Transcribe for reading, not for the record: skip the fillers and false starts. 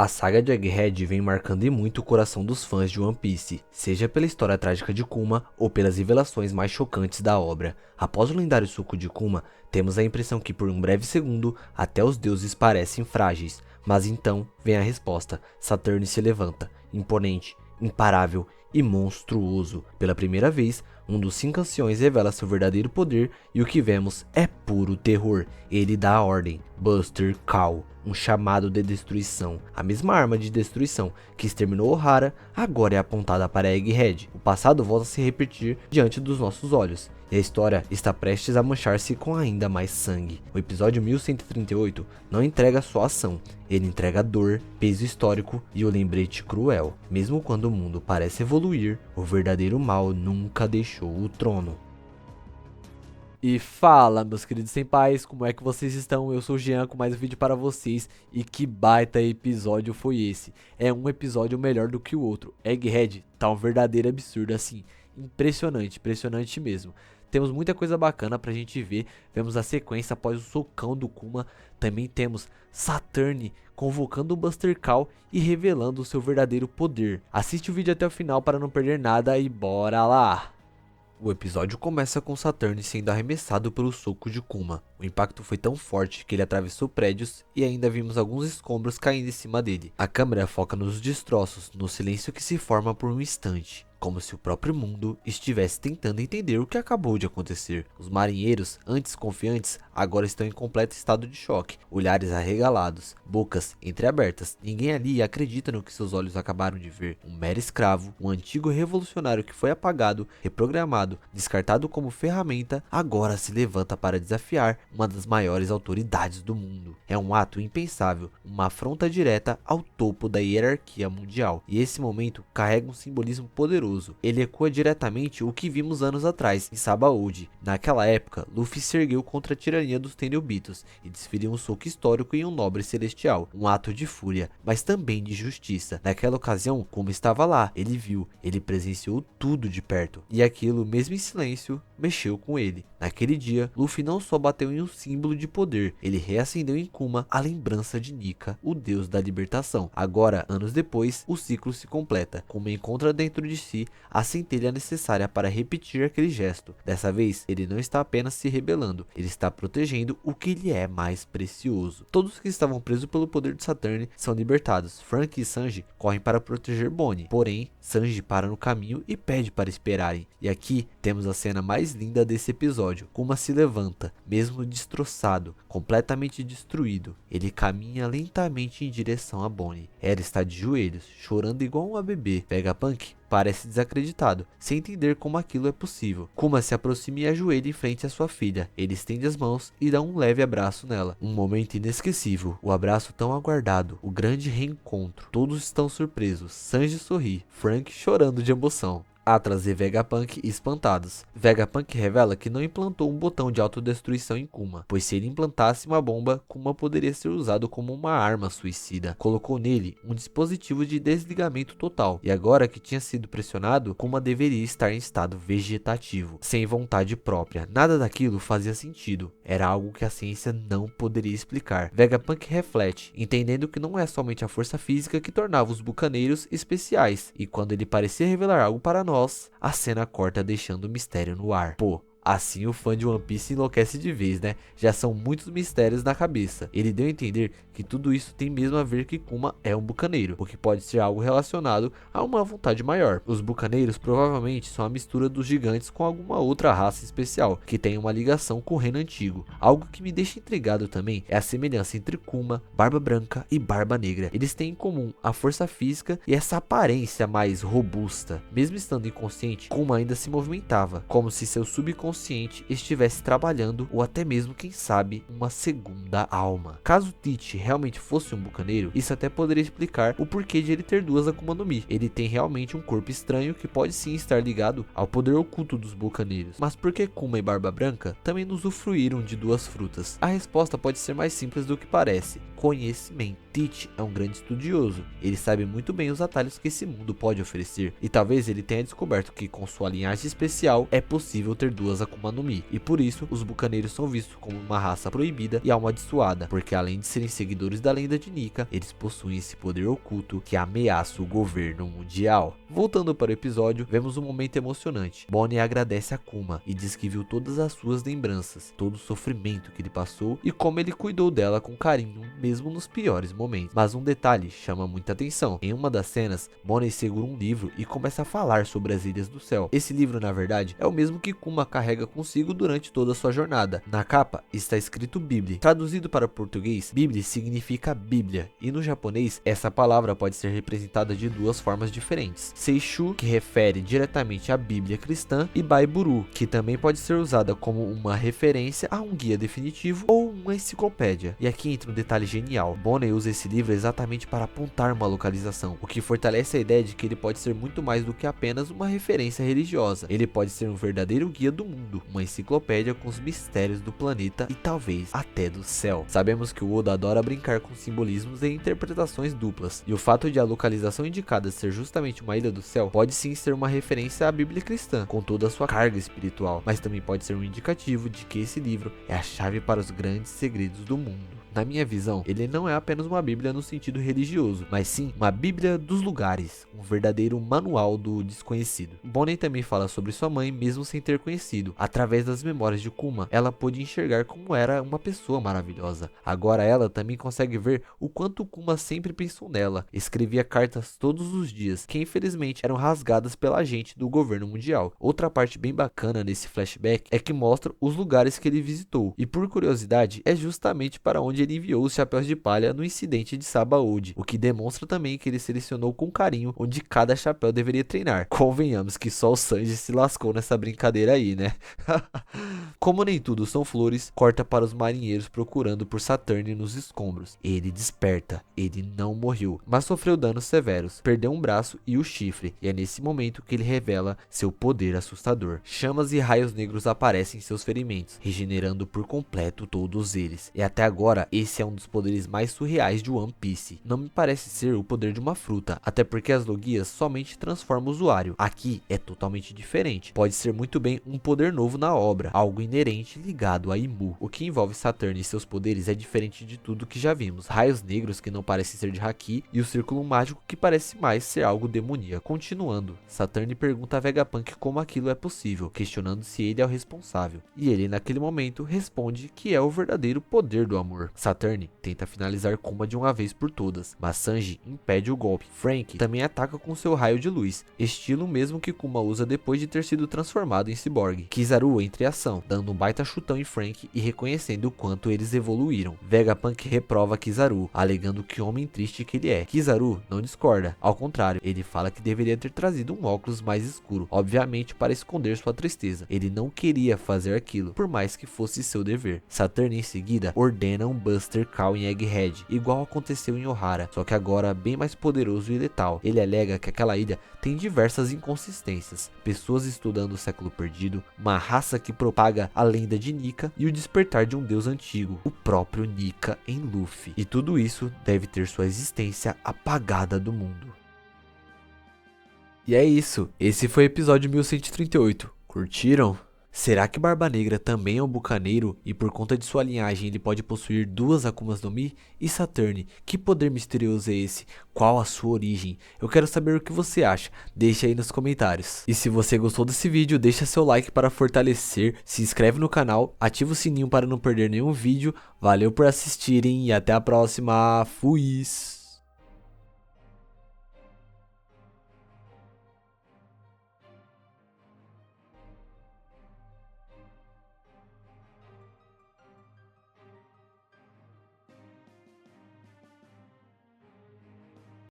A saga de Egghead vem marcando e muito o coração dos fãs de One Piece, seja pela história trágica de Kuma ou pelas revelações mais chocantes da obra. Após o lendário soco de Kuma, temos a impressão que por um breve segundo até os deuses parecem frágeis, mas então vem a resposta. Saturn se levanta, imponente, imparável e monstruoso. Pela primeira vez, um dos 5 anciões revela seu verdadeiro poder e o que vemos é puro terror. Ele dá a ordem, Buster Call, um chamado de destruição. A mesma arma de destruição que exterminou Ohara agora é apontada para Egghead. O passado volta a se repetir diante dos nossos olhos, e a história está prestes a manchar-se com ainda mais sangue. O episódio 1138 não entrega só ação, ele entrega dor, peso histórico e o lembrete cruel. Mesmo quando o mundo parece evoluir, o verdadeiro mal nunca deixou o trono. E fala, meus queridos senpais, como é que vocês estão? Eu sou o Jean com mais um vídeo para vocês. E que baita episódio foi esse? É um episódio melhor do que o outro. Egghead tá um verdadeiro absurdo, assim, impressionante, impressionante mesmo. Temos muita coisa bacana pra gente ver. Vemos a sequência após o socão do Kuma. Também temos Saturn convocando o Buster Call e revelando o seu verdadeiro poder. Assiste o vídeo até o final para não perder nada e bora lá! O episódio começa com Saturn sendo arremessado pelo soco de Kuma. O impacto foi tão forte que ele atravessou prédios e ainda vimos alguns escombros caindo em cima dele. A câmera foca nos destroços, no silêncio que se forma por um instante, como se o próprio mundo estivesse tentando entender o que acabou de acontecer. Os marinheiros, antes confiantes, agora estão em completo estado de choque, olhares arregalados, bocas entreabertas. Ninguém ali acredita no que seus olhos acabaram de ver. Um mero escravo, um antigo revolucionário que foi apagado, reprogramado, descartado como ferramenta, agora se levanta para desafiar uma das maiores autoridades do mundo. É um ato impensável, uma afronta direta ao topo da hierarquia mundial. E esse momento carrega um simbolismo poderoso. Ele ecoa diretamente o que vimos anos atrás em Sabaody. Naquela época, Luffy se ergueu contra a tirania dos Tenryubitos e desferiu um soco histórico em um nobre celestial. Um ato de fúria, mas também de justiça. Naquela ocasião, Kuma estava lá. Ele viu, ele presenciou tudo de perto. E aquilo, mesmo em silêncio, mexeu com ele. Naquele dia, Luffy não só bateu em um símbolo de poder, ele reacendeu em Kuma a lembrança de Nika, o deus da libertação. Agora, anos depois, o ciclo se completa. Kuma encontra dentro de si a centelha necessária para repetir aquele gesto. Dessa vez, ele não está apenas se rebelando, ele está protegendo o que lhe é mais precioso. Todos que estavam presos pelo poder de Saturn são libertados. Frank e Sanji correm para proteger Bonnie, porém, Sanji para no caminho e pede para esperarem. E aqui temos a cena mais linda desse episódio. Kuma se levanta, mesmo destroçado, completamente destruído. Ele caminha lentamente em direção a Bonnie. Ela está de joelhos, chorando igual uma bebê. Vegapunk parece desacreditado, sem entender como aquilo é possível. Kuma se aproxima e ajoelha em frente à sua filha. Ele estende as mãos e dá um leve abraço nela. Um momento inesquecível, o abraço tão aguardado, o grande reencontro. Todos estão surpresos. Sanji sorri, Frank chorando de emoção. Atlas e Vegapunk espantados. Vegapunk revela que não implantou um botão de autodestruição em Kuma, pois se ele implantasse uma bomba, Kuma poderia ser usado como uma arma suicida. Colocou nele um dispositivo de desligamento total, e agora que tinha sido pressionado, Kuma deveria estar em estado vegetativo, sem vontade própria. Nada daquilo fazia sentido, era algo que a ciência não poderia explicar. Vegapunk reflete, entendendo que não é somente a força física que tornava os bucaneiros especiais, e quando ele parecia revelar algo para nós, a cena corta deixando o mistério no ar. Pô, assim o fã de One Piece enlouquece de vez, né? Já são muitos mistérios na cabeça. Ele deu a entender que tudo isso tem mesmo a ver que Kuma é um bucaneiro, o que pode ser algo relacionado a uma vontade maior. Os bucaneiros provavelmente são a mistura dos gigantes com alguma outra raça especial, que tem uma ligação com o reino antigo. Algo que me deixa intrigado também é a semelhança entre Kuma, Barba Branca e Barba Negra. Eles têm em comum a força física e essa aparência mais robusta. Mesmo estando inconsciente, Kuma ainda se movimentava, como se seu subconsciente estivesse trabalhando, ou até mesmo, quem sabe, uma segunda alma. Caso Tite realmente fosse um bucaneiro, isso até poderia explicar o porquê de ele ter duas Akuma no Mi. Ele tem realmente um corpo estranho que pode sim estar ligado ao poder oculto dos bucaneiros. Mas por que Kuma e Barba Branca também usufruíram de duas frutas? A resposta pode ser mais simples do que parece. conhecimento. Teach é um grande estudioso, ele sabe muito bem os atalhos que esse mundo pode oferecer, e talvez ele tenha descoberto que com sua linhagem especial é possível ter duas Akuma no Mi, e por isso os bucaneiros são vistos como uma raça proibida e amaldiçoada, porque além de serem seguidores da lenda de Nika, eles possuem esse poder oculto que ameaça o governo mundial. Voltando para o episódio, vemos um momento emocionante. Bonnie agradece a Akuma e diz que viu todas as suas lembranças, todo o sofrimento que ele passou e como ele cuidou dela com carinho, mesmo nos piores momentos. Mas um detalhe chama muita atenção. Em uma das cenas, Bonnie segura um livro e começa a falar sobre as Ilhas do Céu. Esse livro, na verdade, é o mesmo que Kuma carrega consigo durante toda a sua jornada. Na capa está escrito Bíblia. Traduzido para português, Bíblia significa Bíblia, e no japonês essa palavra pode ser representada de duas formas diferentes. Seishu, que refere diretamente à Bíblia cristã, e Baiburu, que também pode ser usada como uma referência a um guia definitivo ou uma enciclopédia. E aqui entra um detalhe genial. Bonnie usa esse livro exatamente para apontar uma localização, o que fortalece a ideia de que ele pode ser muito mais do que apenas uma referência religiosa. Ele pode ser um verdadeiro guia do mundo, uma enciclopédia com os mistérios do planeta e talvez até do céu. Sabemos que o Oda adora brincar com simbolismos e interpretações duplas, e o fato de a localização indicada ser justamente uma ilha do céu pode sim ser uma referência à Bíblia cristã, com toda a sua carga espiritual, mas também pode ser um indicativo de que esse livro é a chave para os grandes segredos do mundo. Na minha visão, ele não é apenas uma bíblia no sentido religioso, mas sim uma bíblia dos lugares, um verdadeiro manual do desconhecido. Bonnie também fala sobre sua mãe mesmo sem ter conhecido. Através das memórias de Kuma, ela pôde enxergar como era uma pessoa maravilhosa. Agora ela também consegue ver o quanto Kuma sempre pensou nela. Escrevia cartas todos os dias, que infelizmente eram rasgadas pela agente do governo mundial. Outra parte bem bacana nesse flashback é que mostra os lugares que ele visitou, e por curiosidade, é justamente para onde ele enviou os chapéus de palha no incidente de Sabaody, o que demonstra também que ele selecionou com carinho onde cada chapéu deveria treinar. Convenhamos que só o Sanji se lascou nessa brincadeira aí, né? Como nem tudo são flores, corta para os marinheiros procurando por Saturne nos escombros. Ele desperta, ele não morreu, mas sofreu danos severos, perdeu um braço e o chifre, e é nesse momento que ele revela seu poder assustador. Chamas e raios negros aparecem em seus ferimentos, regenerando por completo todos eles. E até agora, esse é um dos poderes mais surreais de One Piece. Não me parece ser o poder de uma fruta, até porque as logias somente transformam o usuário. Aqui é totalmente diferente. Pode ser muito bem um poder novo na obra, algo inerente ligado a Imu. O que envolve Saturn e seus poderes é diferente de tudo que já vimos. Raios negros que não parecem ser de Haki e o círculo mágico que parece mais ser algo demoníaco. Continuando, Saturn pergunta a Vegapunk como aquilo é possível, questionando se ele é o responsável. E ele naquele momento responde que é o verdadeiro poder do amor. Saturn tenta finalizar Kuma de uma vez por todas, mas Sanji impede o golpe. Frank também ataca com seu raio de luz, estilo mesmo que Kuma usa depois de ter sido transformado em ciborgue. Kizaru entra em ação, dando um baita chutão em Frank e reconhecendo o quanto eles evoluíram. Vegapunk reprova Kizaru, alegando que homem triste que ele é. Kizaru não discorda, ao contrário, ele fala que deveria ter trazido um óculos mais escuro, obviamente para esconder sua tristeza. Ele não queria fazer aquilo, por mais que fosse seu dever. Saturn em seguida ordena um Buster Call em Egghead, igual aconteceu em Ohara, só que agora bem mais poderoso e letal. Ele alega que aquela ilha tem diversas inconsistências, pessoas estudando o século perdido, uma raça que propaga a lenda de Nika e o despertar de um deus antigo, o próprio Nika em Luffy. E tudo isso deve ter sua existência apagada do mundo. E é isso, esse foi o episódio 1138. Curtiram? Será que Barba Negra também é um bucaneiro e por conta de sua linhagem ele pode possuir duas Akumas no Mi? E Saturn, que poder misterioso é esse? Qual a sua origem? Eu quero saber o que você acha, deixa aí nos comentários. E se você gostou desse vídeo, deixa seu like para fortalecer, se inscreve no canal, ativa o sininho para não perder nenhum vídeo. Valeu por assistirem e até a próxima. Fui!